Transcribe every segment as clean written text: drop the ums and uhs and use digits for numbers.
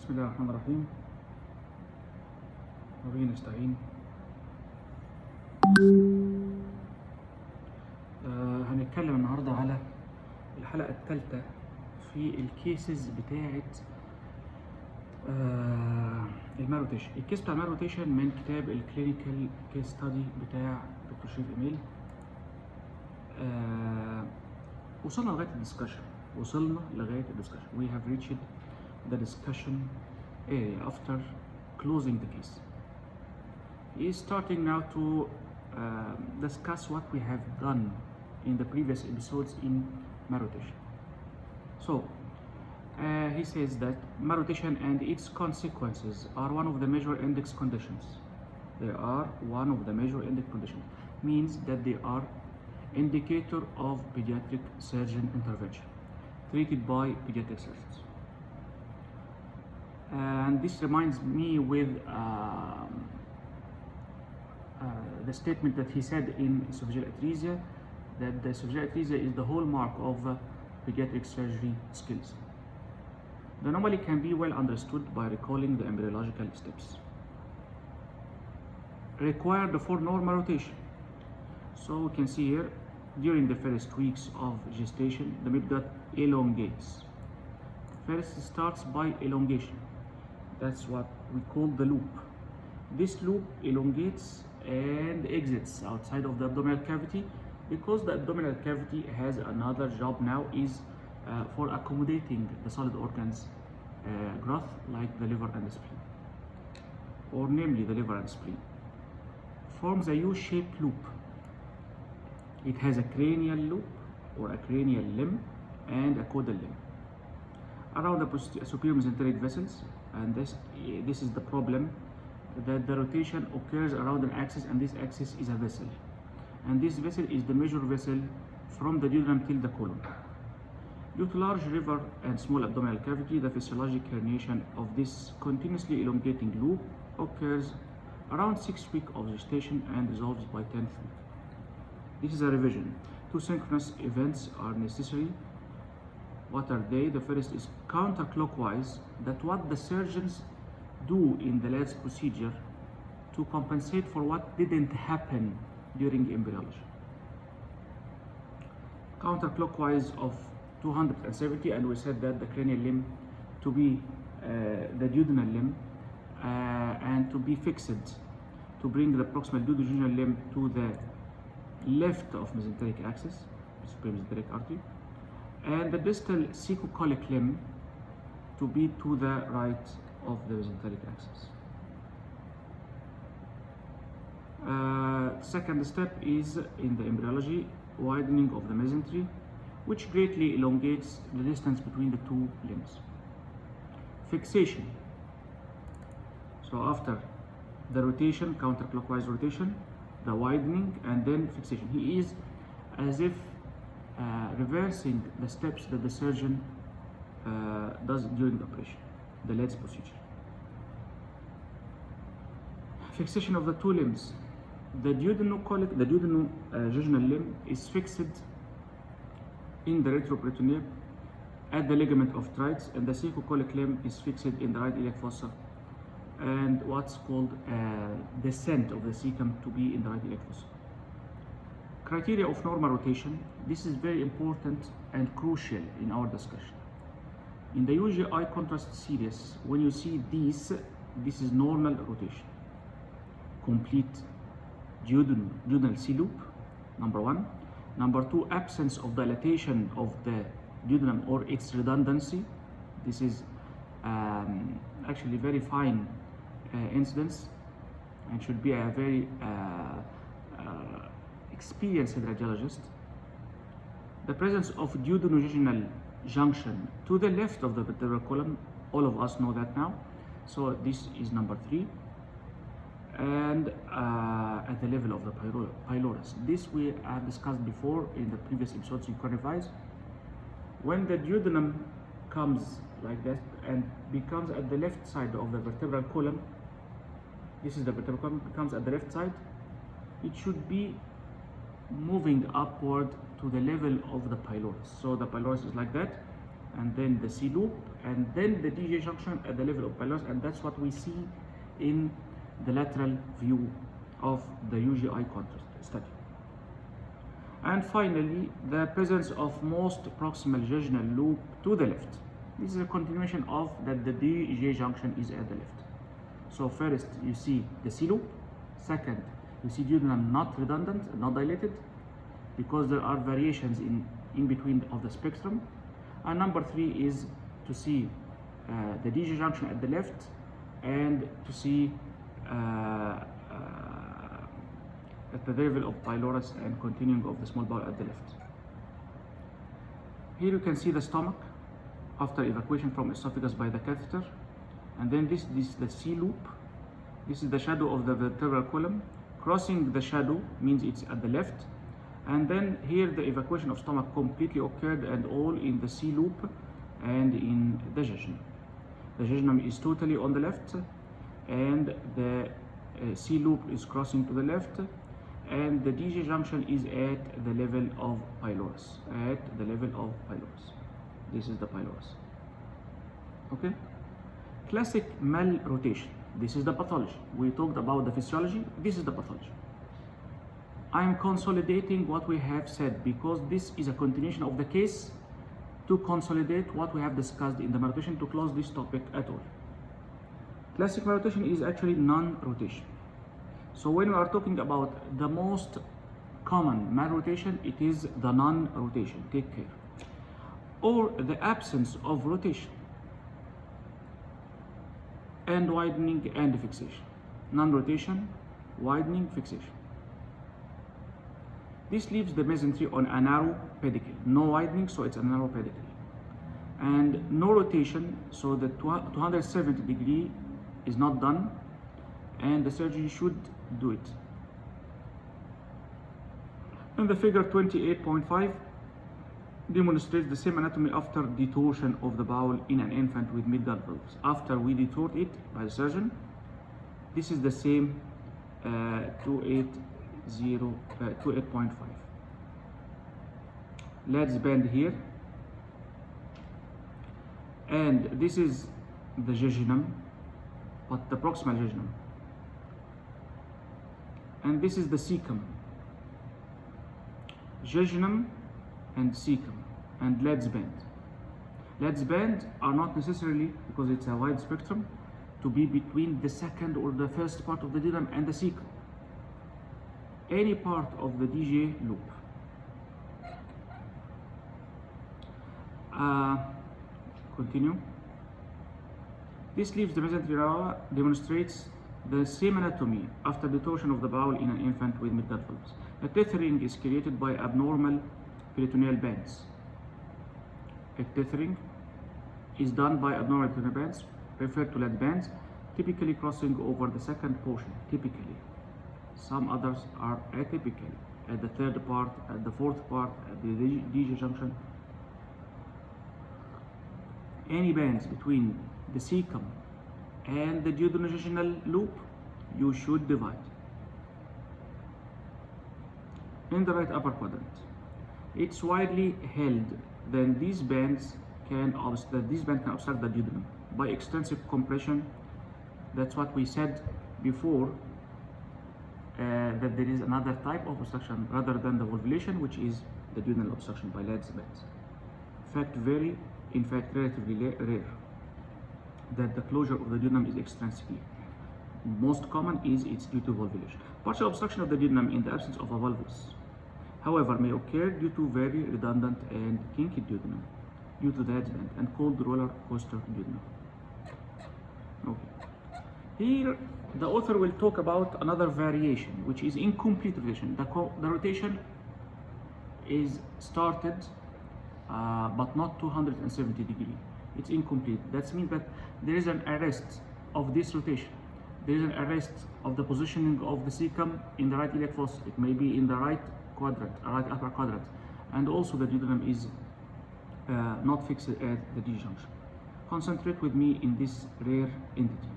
بسم الله الرحمن الرحيم. وبه نستعين. هنتكلم النهارده على الحلقة الثالثة في الكيسز بتاعة المالروتيشن. الكيس بتاع المالروتيشن من كتاب الكلينيكال كيس ستادي بتاع دكتور شريف إيميل. وصلنا لغاية الدسكشن. We have reached the discussion area after closing the case. He is starting now to discuss what we have done in the previous episodes in MALROTATION. So he says that MALROTATION and its consequences are one of the major index conditions. They are one of the major index conditions, means that they are indicator of pediatric surgeon intervention treated by pediatric surgeons. And this reminds me with the statement that he said in esophageal atresia, that the esophageal atresia is the hallmark of pediatric surgery skills. The anomaly can be well understood by recalling the embryological steps required for normal rotation. So we can see here, during the first weeks of gestation, the midgut elongates. First starts by elongation. That's what we call the loop. This loop elongates and exits outside of the abdominal cavity, because the abdominal cavity has another job now, is for accommodating the solid organs growth, like the liver and the spleen, or namely the liver and spleen. Forms a U-shaped loop. It has a cranial loop or a cranial limb and a caudal limb around the superior mesenteric vessels, and this is the problem, that the rotation occurs around an axis, and this axis is a vessel, and this vessel is the major vessel from the duodenum till the colon. Due to large liver and small abdominal cavity, the physiologic herniation of this continuously elongating loop occurs around 6 weeks of gestation and resolves by 10th week. This is a revision. Two synchronous events are necessary. What are they? The first is counterclockwise, that what the surgeons do in the LADS procedure to compensate for what didn't happen during embryology. Counterclockwise of 270, and we said that the cranial limb to be the duodenal limb and to be fixed, to bring the proximal duodenal limb to the left of mesenteric axis, superior mesenteric artery, and the distal cecocolic limb to be to the right of the mesenteric axis. Second step is in the embryology, widening of the mesentery, which greatly elongates the distance between the two limbs. Fixation. So after the rotation, counterclockwise rotation, the widening, and then fixation. He is as if reversing the steps that the surgeon does during the operation, the LADS procedure. Fixation of the two limbs. The duodenojejunal limb is fixed in the retroperitoneum at the ligament of Treitz, and the cecocolic limb is fixed in the right iliac fossa, and what's called descent of the cecum to be in the right iliac fossa. Criteria of normal rotation. This is very important and crucial in our discussion. In the UGI contrast series, when you see this is normal rotation. Complete duodenal C loop, number one. Number two, absence of dilatation of the duodenum or its redundancy. This is actually very fine incidence, and should be a very experienced radiologist. The presence of duodenojejunal junction to the left of the vertebral column, all of us know that now, so this is number three. And at the level of the pylorus, this we have discussed before in the previous episodes, you can revise. When the duodenum comes like that and becomes at the left side of the vertebral column, this is the vertebral column, becomes at the left side, it should be moving upward to the level of the pylorus. So the pylorus is like that, and then the C loop and then the DJ junction at the level of pylorus, and that's what we see in the lateral view of the UGI contrast study. And finally, the presence of most proximal jejunal loop to the left. This is a continuation of that the DJ junction is at the left. So first you see the C loop, second you see duodenum not redundant, not dilated, because there are variations in between of the spectrum. And number 3 is to see the DJ junction at the left, and to see at the level of pylorus and continuing of the small bowel at the left. Here you can see the stomach after evacuation from esophagus by the catheter, and then this is the C loop. This is the shadow of the vertebral column. Crossing the shadow means it's at the left, and then here the evacuation of stomach completely occurred, and all in the C loop and in the jejunum. The jejunum is totally on the left, and the C loop is crossing to the left, and the DJ junction is at the level of pylorus. At the level of pylorus. This is the pylorus. Okay? Classic malrotation. This is the pathology. We talked about the physiology. This is the pathology. I am consolidating what we have said because this is a continuation of the case to consolidate what we have discussed in the malrotation to close this topic at all. Classic malrotation is actually non-rotation. So when we are talking about the most common malrotation, it is the non-rotation. Take care. Or the absence of rotation and widening and fixation. Non-rotation, widening, fixation. This leaves the mesentery on a narrow pedicle. No widening, so it's a narrow pedicle. And no rotation, so the 270 degree is not done, and the surgeon should do it. And the figure 28.5 demonstrates the same anatomy after detorsion of the bowel in an infant with midgut valves. After we detort it by the surgeon, this is the same 28.5. Let's bend here, and this is the jejunum, but the proximal jejunum, and this is the cecum. Jejunum and cecum, and let's bend. Let's bend are not necessarily, because it's a wide spectrum, to be between the second or the first part of the duodenum and the cecum. Any part of the DJ loop. Continue. This leaves the mesentery demonstrates the same anatomy after detorsion of the bowel in an infant with midgut valves. The tethering is created by abnormal peritoneal bands. A tethering is done by abnormal peritoneal bands, referred to lead bands, typically crossing over the second portion. Typically. Some others are atypical at the third part, at the fourth part, at the DJ junction. Any bands between the cecum and the duodenojejunal loop, you should divide. In the right upper quadrant, it's widely held that these bands can obstruct the duodenum by extensive compression. That's what we said before, that there is another type of obstruction rather than the volvulation, which is the duodenal obstruction by Ladd's bands. In fact, relatively rare that the closure of the duodenum is extrinsically. Most common is it's due to volvulation. Partial obstruction of the duodenum in the absence of a volvulus, however, may occur due to very redundant and kinky duodenum due to the Ladd's band and called roller coaster duodenum. Okay. Here, the author will talk about another variation, which is incomplete rotation. The rotation is started, but not 270 degrees. It's incomplete. That means that there is an arrest of this rotation. There is an arrest of the positioning of the cecum in the right iliac fossa. It may be in the right quadrant, right upper quadrant, and also the duodenum is not fixed at the D junction. Concentrate with me in this rare entity.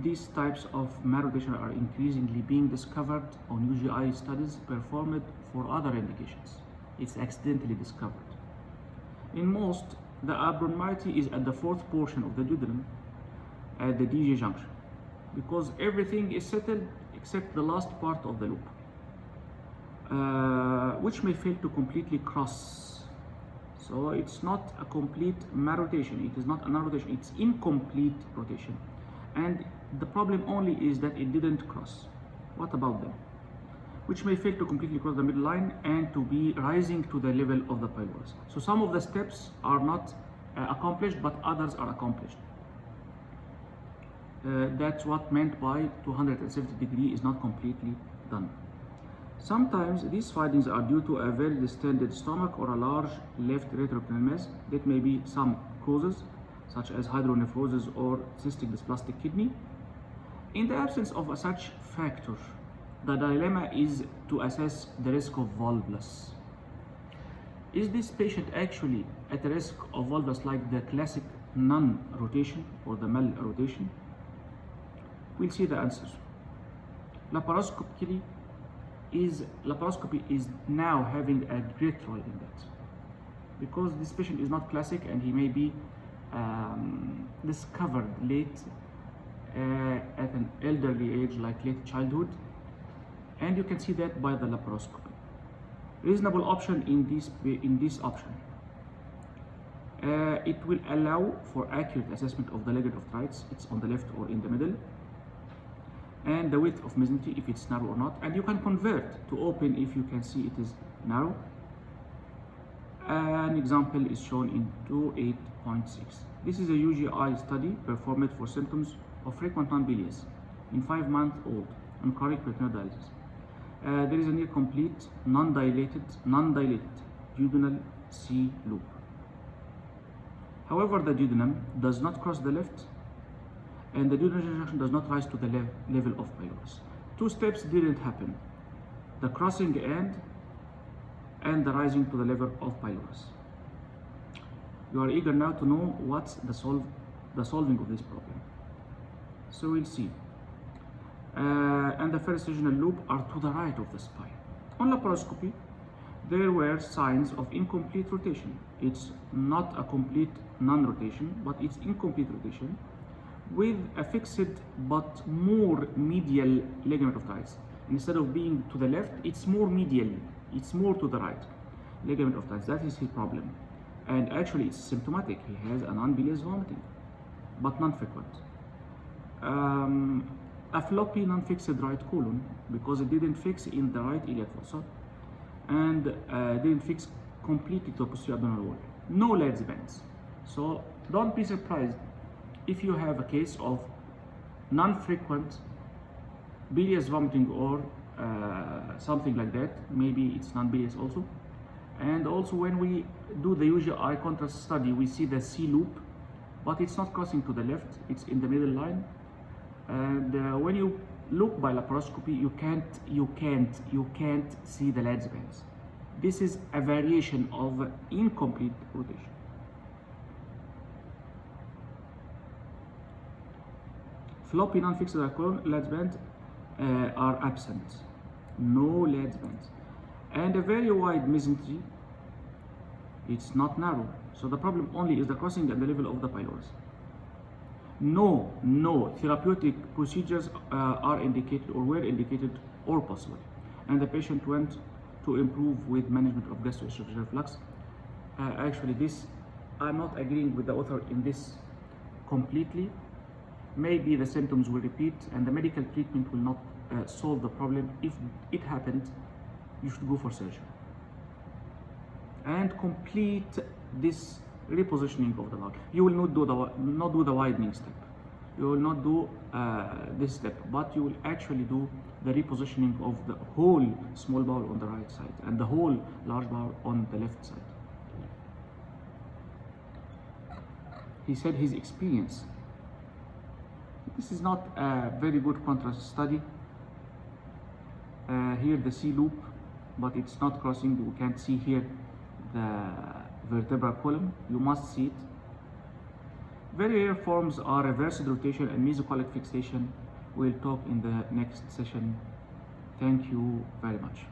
These types of malrotation are increasingly being discovered on UGI studies performed for other indications. It's accidentally discovered. In most The abnormality is at the fourth portion of the duodenum at the DJ junction, because everything is settled except the last part of the loop, which may fail to completely cross. So it's not a complete malrotation, it is not a non-rotation, it's incomplete rotation. And the problem only is that it didn't cross. What about them? Which may fail to completely cross the middle line and to be rising to the level of the pylorus. So some of the steps are not accomplished, but others are accomplished. That's what meant by 270 degree is not completely done. Sometimes these findings are due to a very distended stomach or a large left retroperitoneal mass. That may be some causes, such as hydronephrosis or cystic dysplastic kidney. In the absence of such factor, the dilemma is to assess the risk of volvulus. Is this patient actually at risk of volvulus like the classic non-rotation or the malrotation? We'll see the answers. Laparoscopy is now having a great role in that, because this patient is not classic and he may be discovered late at an elderly age, like late childhood, and you can see that by the laparoscopy. Reasonable option in this option. It will allow for accurate assessment of the ligament of trites, it's on the left or in the middle, and the width of mesentery if it's narrow or not, and you can convert to open if you can see it is narrow. An example is shown in 2.8.6. This is a UGI study performed for symptoms of frequent non-bilious in 5-month-old on chronic peritoneal dialysis. There is a near complete non-dilated duodenal C loop. However, the duodenum does not cross the left, and the duodenal junction does not rise to the level of pylorus. Two steps didn't happen: the crossing and the rising to the level of pylorus. You are eager now to know what's the solving of this problem. So we'll see. And the first regional loop are to the right of the spine. On laparoscopy, there were signs of incomplete rotation. It's not a complete non-rotation, but it's incomplete rotation with a fixed but more medial ligament of trites. Instead of being to the left, it's more medial, it's more to the right ligament of trites. That is his problem. And actually it's symptomatic. He has an non-bilious vomiting, but non-frequent. A floppy non-fixed right colon, because it didn't fix in the right iliac fossa and didn't fix completely to the posterior abdominal wall. No legs bends. So don't be surprised if you have a case of non-frequent bilious vomiting or something like that. Maybe it's non-bilious also. And also when we do the usual eye contrast study, we see the C loop, but it's not crossing to the left, it's in the middle line. And when you look by laparoscopy, you can't see the legs bends. This is a variation of incomplete rotation. Floppy non-fixed legs band are absent. No legs bands. And a very wide mesentery, it's not narrow. So the problem only is the crossing at the level of the pylorus. No therapeutic procedures are indicated or were indicated or possible. And the patient went to improve with management of gastroesophageal reflux. Actually, this, I'm not agreeing with the author in this completely. Maybe the symptoms will repeat and the medical treatment will not solve the problem. If it happened, you should go for surgery and complete this repositioning of the lung. You will not do the widening step. You will not do this step, but you will actually do the repositioning of the whole small bowel on the right side and the whole large bowel on the left side. He said his experience. This is not a very good contrast study. Here the C loop, but it's not crossing. You can't see here the vertebral column. You must see it. Very rare forms are reversed rotation and mesocolic fixation. We'll talk in the next session. Thank you very much.